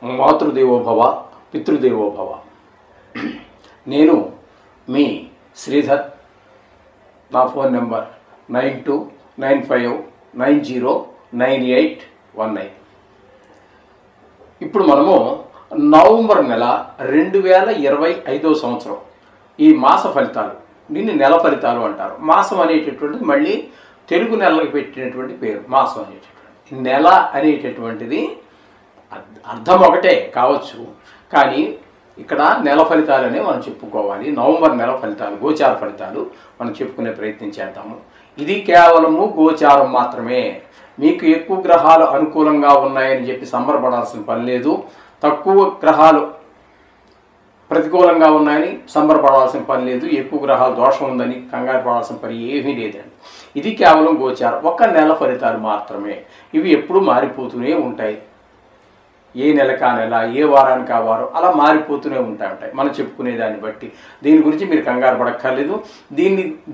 మాతృదేవోభవ, పితృదేవోభవ. నేను మీ శ్రీధర్. నా phone number 9295909819. ఇప్పుడు మనము నవంబర్ నెల 2025 సంవత్సరం ఈ మాస ఫలితాలు, దీన్ని నెల ఫలితాలు అంటారు. మాసం అనేటటువంటిది మళ్ళీ తెలుగు నెలలకు పెట్టినటువంటి పేరు. మాసం అనేటటువంటి నెల అనేటటువంటిది అర్థం ఒకటే కావచ్చు, కానీ ఇక్కడ నెల ఫలితాలనే మనం చెప్పుకోవాలి. నవంబర్ నెల ఫలితాలు, గోచార ఫలితాలు మనం చెప్పుకునే ప్రయత్నం చేద్దాము. ఇది కేవలము గోచారం మాత్రమే. మీకు ఎక్కువ గ్రహాలు అనుకూలంగా ఉన్నాయని చెప్పి సంబరపడాల్సిన పని లేదు, తక్కువ గ్రహాలు ప్రతికూలంగా ఉన్నాయని సంబరపడాల్సిన పని లేదు, ఎక్కువ గ్రహాలు దోషం ఉందని కంగారు పడాల్సిన పని ఏమీ లేదండి. ఇది కేవలం గోచారం, ఒక్క నెల ఫలితాలు మాత్రమే. ఇవి ఎప్పుడూ మారిపోతూనే ఉంటాయి. ఏ నెలకా నెల, ఏ వారానికి ఆ వారం అలా మారిపోతూనే ఉంటాయి మనం చెప్పుకునే దాన్ని బట్టి. దీని గురించి మీరు కంగారు పడక్కర్లేదు.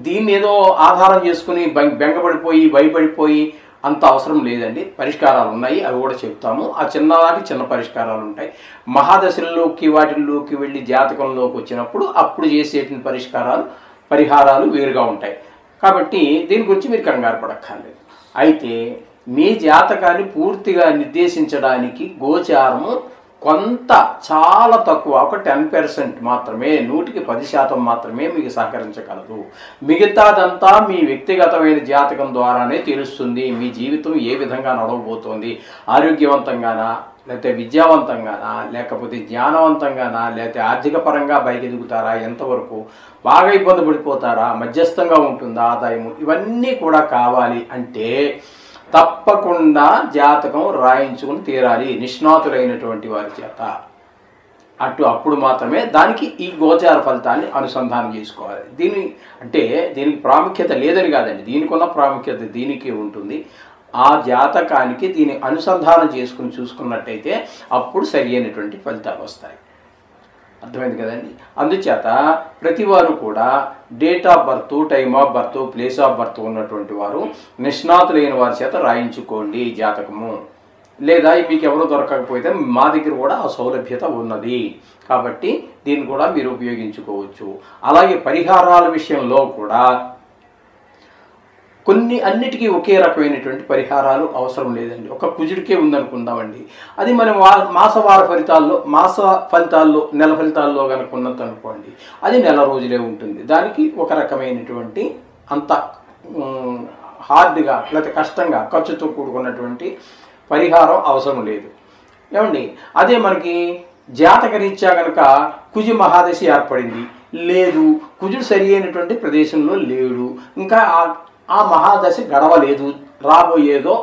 దీన్ని ఏదో ఆధారం చేసుకుని బెంగపడిపోయి భయపడిపోయి అంత అవసరం లేదండి. పరిష్కారాలు ఉన్నాయి, అవి కూడా చెప్తాము. ఆ చిన్నదానికి చిన్న పరిష్కారాలు ఉంటాయి. మహాదశల్లోకి వాటిల్లోకి వెళ్ళి జాతకంలోకి వచ్చినప్పుడు అప్పుడు చేసేటువంటి పరిహారాలు వేరుగా ఉంటాయి. కాబట్టి దీని గురించి మీరు కంగారు పడక్కర్లేదు. అయితే మీ జాతకాన్ని పూర్తిగా నిర్దేశించడానికి గోచారము కొంత చాలా తక్కువ, ఒక 10% మాత్రమే, 100% మాత్రమే మీకు సహకరించగలదు. మిగతాదంతా మీ వ్యక్తిగతమైన జాతకం ద్వారానే తెలుస్తుంది. మీ జీవితం ఏ విధంగా నడవబోతోంది, ఆరోగ్యవంతంగానా, లేకపోతే విద్యావంతంగానా, లేకపోతే జ్ఞానవంతంగానా, లేకపోతే ఆర్థిక పరంగా ఎదుగుతారా, ఎంతవరకు బాగా ఇబ్బంది పడిపోతారా, మధ్యస్థంగా ఉంటుందా ఆదాయము, ఇవన్నీ కూడా కావాలి అంటే తప్పకుండా జాతకం రాయించుకుని తీరాలి నిష్ణాతులైనటువంటి వారి చేత. అప్పుడు మాత్రమే దానికి ఈ గోచార ఫలితాన్ని అనుసంధానం చేసుకోవాలి. దీనికి ప్రాముఖ్యత లేదని కాదండి, దీనికి ఉన్న ప్రాముఖ్యత దీనికి ఉంటుంది. ఆ జాతకానికి దీన్ని అనుసంధానం చేసుకుని చూసుకున్నట్టయితే అప్పుడు సరి అయినటువంటి ఫలితాలు వస్తాయి. అర్థమైంది కదండి. అందుచేత ప్రతి వారు కూడా date of birth, time of birth, place of birth ఉన్నటువంటి వారు నిష్ణాతులైన వారి చేత రాయించుకోండి జాతకము. లేదా మీకు ఎవరో దొరకకపోతే మా దగ్గర కూడా ఆ సౌలభ్యత ఉన్నది, కాబట్టి దీన్ని కూడా మీరు ఉపయోగించుకోవచ్చు. అలాగే పరిహారాల విషయంలో కూడా అన్నిటికీ ఒకే రకమైనటువంటి పరిహారాలు అవసరం లేదండి. ఒక కుజుడికే ఉందనుకుందామండి, అది మనం మాస ఫలితాల్లో నెల ఫలితాల్లో కనుక ఉన్నది అనుకోండి, అది నెల రోజులే ఉంటుంది. దానికి ఒక రకమైనటువంటి అంత హార్డ్గా లేకపోతే కష్టంగా ఖర్చుతో కూడుకున్నటువంటి పరిహారం అవసరం లేదు ఏమండి. అదే మనకి జాతక రీత్యా కనుక కుజు మహాదశి ఏర్పడింది, లేదు కుజుడు సరి అయినటువంటి ప్రదేశంలో లేడు, ఇంకా ఆ మహాదశ గడవలేదు, రాబోయేదో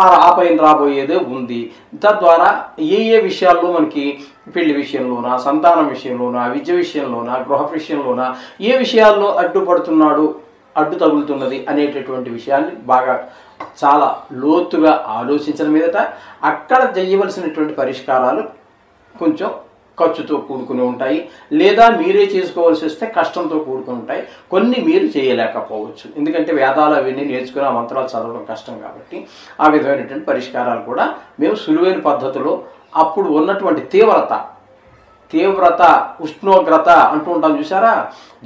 ఆ పైన రాబోయేదో ఉంది. తద్వారా ఏ విషయాల్లో మనకి పెళ్లి విషయంలోనా, సంతానం విషయంలోనా, విద్య విషయంలోనా, గృహ విషయంలోనా ఏ విషయాల్లో అడ్డు తగులుతున్నది అనేటటువంటి విషయాన్ని బాగా చాలా లోతుగా ఆలోచించిన మీదట అక్కడ చేయవలసినటువంటి పరిష్కారాలు కొంచెం ఖర్చుతో కూడుకుని ఉంటాయి, లేదా మీరే చేసుకోవాల్సి వస్తే కష్టంతో కూడుకుని ఉంటాయి. కొన్ని మీరు చేయలేకపోవచ్చు, ఎందుకంటే వేదాలు అవన్నీ నేర్చుకుని ఆ మంత్రాలు చదవడం కష్టం కాబట్టి. ఆ విధమైనటువంటి పరిష్కారాలు కూడా మేము సులువైన పద్ధతిలో అప్పుడు ఉన్నటువంటి తీవ్రత ఉష్ణోగ్రత అంటూ ఉంటాం చూసారా.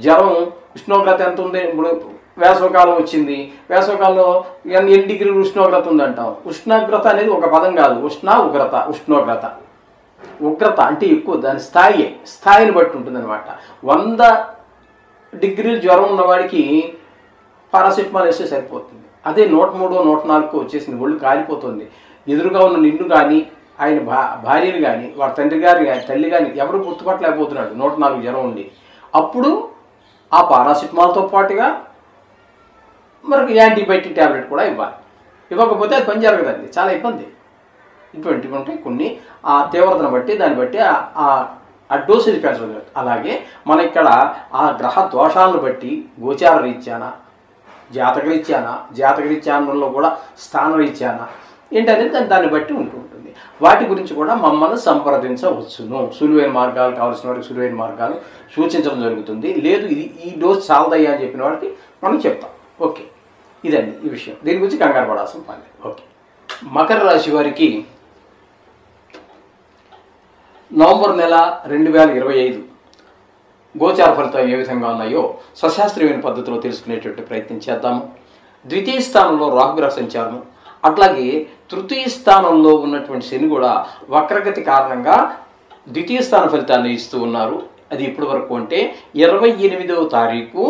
జ్వరం ఉష్ణోగ్రత ఎంత ఉంది, ఇప్పుడు వేసవకాలం వచ్చింది, వేసవకాలంలో ఎన్ని డిగ్రీలు ఉష్ణోగ్రత ఉందంటాం. ఉష్ణోగ్రత అనేది ఒక పదం కాదు, ఉగ్రత అంటే ఎక్కువ, దాని స్థాయిని బట్టి ఉంటుందన్నమాట. 100 డిగ్రీలు జ్వరం ఉన్నవాడికి పారాసిటమాల్ వేస్తే సరిపోతుంది. అదే 103, 104 వచ్చేసింది, ఒళ్ళు కాలిపోతుంది. ఎదురుగా ఉన్న నిన్ను కానీ ఆయన భార్యను కానీ వారి తండ్రి గారు కానీ తల్లి కానీ ఎవరు గుర్తుపట్టలేకపోతున్నాడు 104 జ్వరం ఉండి. అప్పుడు ఆ పారాసిటమాల్తో పాటుగా మనకు యాంటీబయాటిక్ ట్యాబ్లెట్ కూడా ఇవ్వాలి. ఇవ్వకపోతే అది పని జరగదండి, చాలా ఇబ్బంది. ఇటువంటివి ఉంటాయి కొన్ని. ఆ తీవ్రతను బట్టి దాన్ని బట్టి ఆ డోసేజ్ పెంచడం. అలాగే మన ఇక్కడ ఆ గ్రహ దోషాలను బట్టి గోచార రీత్యానా, జాతక రీత్యానంలో కూడా స్థాన రీత్యానా ఏంటనేది దాన్ని బట్టి ఉంటుంది. వాటి గురించి కూడా మమ్మల్ని సంప్రదించవచ్చును. సులువైన మార్గాలు కావాల్సిన వారికి సులువైన మార్గాలు సూచించడం జరుగుతుంది. లేదు ఈ డోస్ చాలదయ్యా అని చెప్పిన వారికి మనం చెప్తాం. ఓకే, ఇదండి ఈ విషయం. దీని గురించి కంగారు పడాల్సిన పని లేదు. ఓకే, మకర రాశి వారికి నవంబర్ నెల 2025 గోచార ఫలితాలు ఏ విధంగా ఉన్నాయో సశాస్త్రీయమైన పద్ధతిలో తెలుసుకునేటువంటి ప్రయత్నం చేద్దాము. ద్వితీయ స్థానంలో రాహుగ్రహ సంచారము, అట్లాగే తృతీయ స్థానంలో ఉన్నటువంటి శని కూడా వక్రగతి కారణంగా ద్వితీయ స్థాన ఫలితాన్ని ఇస్తూ ఉన్నారు. అది ఇప్పటి వరకు అంటే 28వ తారీఖు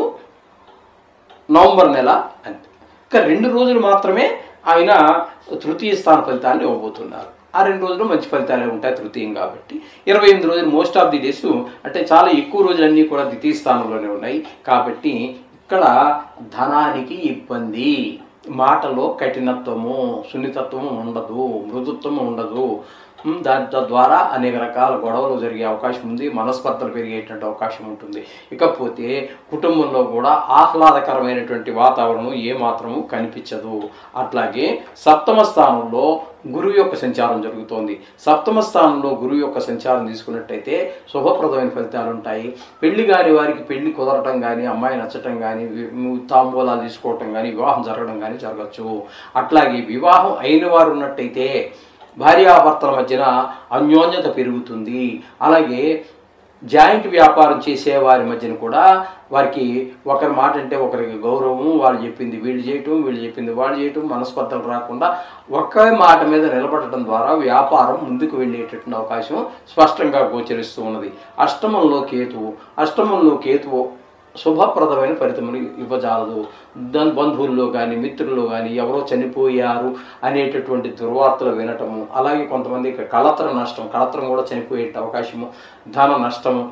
నవంబర్ నెల అంతే. ఇంకా 2 రోజులు మాత్రమే ఆయన తృతీయ స్థాన ఫలితాన్ని ఇవ్వబోతున్నారు. ఆ 2 రోజులు మంచి ఫలితాలే ఉంటాయి తృతీయం కాబట్టి. 28 రోజులు మోస్ట్ ఆఫ్ ది డేస్ అంటే చాలా ఎక్కువ రోజులన్నీ కూడా ద్వితీయ స్థానంలోనే ఉన్నాయి కాబట్టి ఇక్కడ ధనానికి ఇబ్బంది, మాటలో కఠినత్వము సున్నితత్వము ఉండదు, మృదుత్వము ఉండదు. దాని ద్వారా అనేక రకాల గొడవలు జరిగే అవకాశం ఉంది, మనస్పర్ధలు పెరిగేటువంటి అవకాశం ఉంటుంది. ఇకపోతే కుటుంబంలో కూడా ఆహ్లాదకరమైనటువంటి వాతావరణం ఏమాత్రము కనిపించదు. అట్లాగే సప్తమ స్థానంలో గురువు యొక్క సంచారం జరుగుతోంది. సప్తమ స్థానంలో గురువు యొక్క సంచారం తీసుకున్నట్టయితే శుభప్రదమైన ఫలితాలు ఉంటాయి. పెళ్లి కాని వారికి పెళ్లి కుదరటం కానీ, అమ్మాయి నచ్చటం కానీ, తాంబూలాలు తీసుకోవటం కానీ, వివాహం జరగడం కానీ జరగచ్చు. అట్లాగే వివాహం అయిన వారు ఉన్నట్టయితే భార్యాభర్తల మధ్యన అన్యోన్యత పెరుగుతుంది. అలాగే జాయింట్ వ్యాపారం చేసే వారి మధ్యన కూడా వారికి ఒకరి మాట అంటే ఒకరికి గౌరవం, వాళ్ళు చెప్పింది వీళ్ళు చేయటం, వీళ్ళు చెప్పింది వాళ్ళు చేయటం, మనస్పర్ధలు రాకుండా ఒకే మాట మీద నిలబడటం ద్వారా వ్యాపారం ముందుకు వెళ్ళేటటువంటి అవకాశం స్పష్టంగా గోచరిస్తూ ఉన్నది. అష్టమంలో కేతువు శుభప్రదమైన ఫలితములు ఇవ్వజాలదు. దాని బంధువుల్లో కానీ మిత్రుల్లో కానీ ఎవరో చనిపోయారు అనేటటువంటి దుర్వార్తలు వినటము, అలాగే కొంతమంది కళత్రం కూడా చనిపోయే అవకాశము, ధన నష్టము,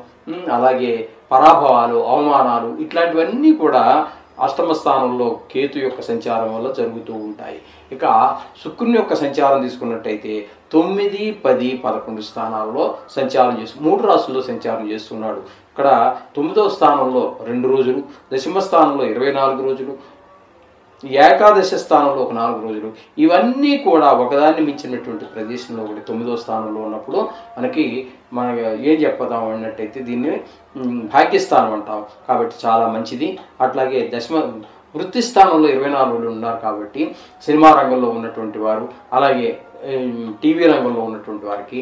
అలాగే పరాభవాలు, అవమానాలు ఇట్లాంటివన్నీ కూడా అష్టమ స్థానంలో కేతు యొక్క సంచారం వల్ల జరుగుతూ ఉంటాయి. ఇక శుక్రుని యొక్క సంచారం తీసుకున్నట్టయితే 9, 10, 11 స్థానాల్లో సంచారం 3 రాశుల్లో సంచారం చేస్తున్నాడు. ఇక్కడ 9వ స్థానంలో 2 రోజులు, దశమ స్థానంలో 24 రోజులు, ఏకాదశ స్థానంలో ఒక 4 రోజులు. ఇవన్నీ కూడా ఒకదాన్ని మించినటువంటి ప్రదేశంలో ఒకటి 9వ స్థానంలో ఉన్నప్పుడు మన ఏం చెప్పదాం అన్నట్టయితే దీన్ని భాగ్యస్థానం అంటాం కాబట్టి చాలా మంచిది. అట్లాగే వృత్తి స్థానంలో 24 రోజులు ఉన్నారు కాబట్టి సినిమా రంగంలో ఉన్నటువంటి వారు, అలాగే టీవీ రంగంలో ఉన్నటువంటి వారికి,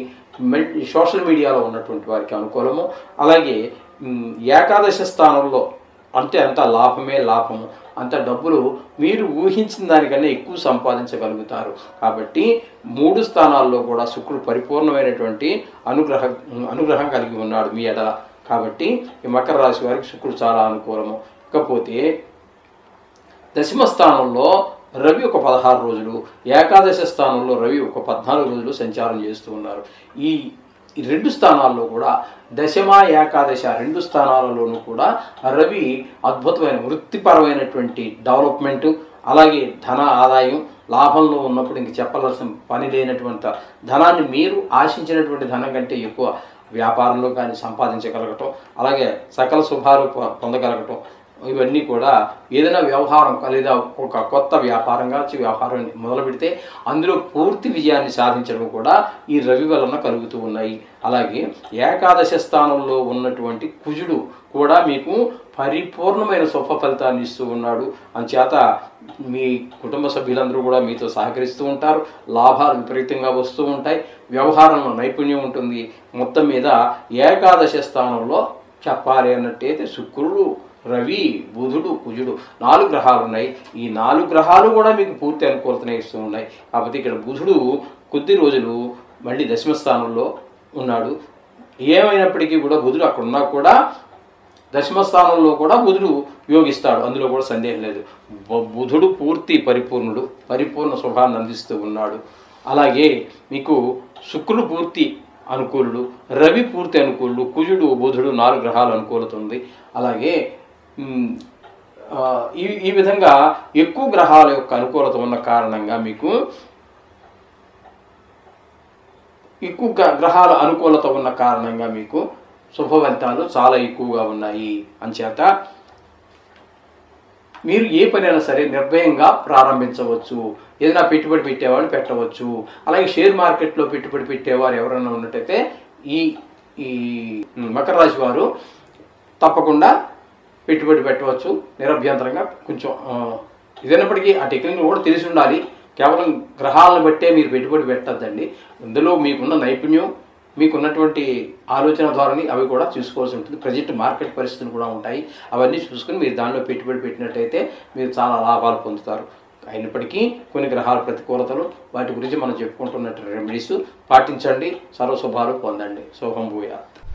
సోషల్ మీడియాలో ఉన్నటువంటి వారికి అనుకూలము. అలాగే ఏకాదశ స్థానంలో అంటే అంత లాభము, అంత డబ్బులు మీరు ఊహించిన దానికన్నా ఎక్కువ సంపాదించగలుగుతారు. కాబట్టి 3 స్థానాల్లో కూడా శుక్రుడు పరిపూర్ణమైనటువంటి అనుగ్రహం కలిగి ఉన్నాడు మీ ఎడల. కాబట్టి ఈ మకర రాశి వారికి శుక్రుడు చాలా అనుకూలము. ఇకపోతే దశమ స్థానంలో రవి ఒక 16 రోజులు, ఏకాదశ స్థానంలో రవి ఒక 14 రోజులు సంచారం చేస్తూ ఉన్నారు. ఈ 2 స్థానాల్లో కూడా దశమ ఏకాదశ 2 స్థానాలలోనూ కూడా రవి అద్భుతమైన వృత్తిపరమైనటువంటి డెవలప్మెంటు, అలాగే ధన ఆదాయం, లాభంలో ఉన్నప్పుడు ఇంక చెప్పవలసిన పని లేనటువంటి ధనాన్ని మీరు ఆశించినటువంటి ధనం కంటే ఎక్కువ వ్యాపారంలో కానీ సంపాదించగలగటం, అలాగే సకల శుభాలు పొందగలగటం, ఇవన్నీ కూడా ఏదైనా వ్యవహారం లేదా ఒక కొత్త వ్యాపారంగా వ్యవహారం మొదలు పెడితే అందులో పూర్తి విజయాన్ని సాధించడం కూడా ఈ రవి వలన కలుగుతూ ఉన్నాయి. అలాగే ఏకాదశ స్థానంలో ఉన్నటువంటి కుజుడు కూడా మీకు పరిపూర్ణమైన శుభ ఫలితాన్ని ఇస్తూ ఉన్నాడు. అంచేత మీ కుటుంబ సభ్యులందరూ కూడా మీతో సహకరిస్తూ ఉంటారు, లాభాలు విపరీతంగా వస్తూ ఉంటాయి, వ్యవహారంలో నైపుణ్యం ఉంటుంది. మొత్తం మీద ఏకాదశ స్థానంలో చెప్పాలి అన్నట్టయితే శుక్రుడు, రవి, బుధుడు, కుజుడు 4 గ్రహాలు ఉన్నాయి. ఈ 4 గ్రహాలు కూడా మీకు పూర్తి అనుకూలతనే ఇస్తూ ఉన్నాయి. కాకపోతే ఇక్కడ బుధుడు కొద్ది రోజులు మళ్ళీ దశమ స్థానంలో ఉన్నాడు. ఏమైనప్పటికీ కూడా బుధుడు అక్కడ ఉన్నా కూడా దశమ స్థానంలో కూడా బుధుడు యోగిస్తాడు, అందులో కూడా సందేహం లేదు. బుధుడు పరిపూర్ణ శుభాన్ని అందిస్తూ ఉన్నాడు. అలాగే మీకు శుక్రుడు పూర్తి అనుకూలుడు, రవి పూర్తి అనుకూలుడు, కుజుడు, బుధుడు 4 గ్రహాలు అనుకూలత ఉంది. అలాగే ఈ విధంగా ఎక్కువ గ్రహాల యొక్క అనుకూలత ఉన్న కారణంగా మీకు శుభ ఫలితాలు చాలా ఎక్కువగా ఉన్నాయి. అంచేత మీరు ఏ పనైనా సరే నిర్భయంగా ప్రారంభించవచ్చు. ఏదైనా పెట్టుబడి పెట్టేవాళ్ళు పెట్టవచ్చు. అలాగే షేర్ మార్కెట్లో పెట్టుబడి పెట్టేవారు ఎవరైనా ఉన్నట్టయితే ఈ మకర రాశి వారు తప్పకుండా పెట్టుబడి పెట్టవచ్చు నిరభ్యంతరంగా. కొంచెం ఇదైనప్పటికీ ఆ టెక్నిక్ కూడా తెలిసి ఉండాలి. కేవలం గ్రహాలను బట్టే మీరు పెట్టుబడి పెట్టద్దండి. ఇందులో మీకున్న నైపుణ్యం, మీకున్నటువంటి ఆలోచన ధోరణి అవి కూడా చూసుకోవాల్సి ఉంటుంది. ప్రజెంట్ మార్కెట్ పరిస్థితులు కూడా ఉంటాయి. అవన్నీ చూసుకుని మీరు దానిలో పెట్టుబడి పెట్టినట్టయితే మీరు చాలా లాభాలు పొందుతారు. అయినప్పటికీ కొన్ని గ్రహాల ప్రతికూలతలు, వాటి గురించి మనం చెప్పుకుంటున్నట్టు రెమెడీస్ పాటించండి. సర్వశుభాలు పొందండి. శుభం భూయాత్.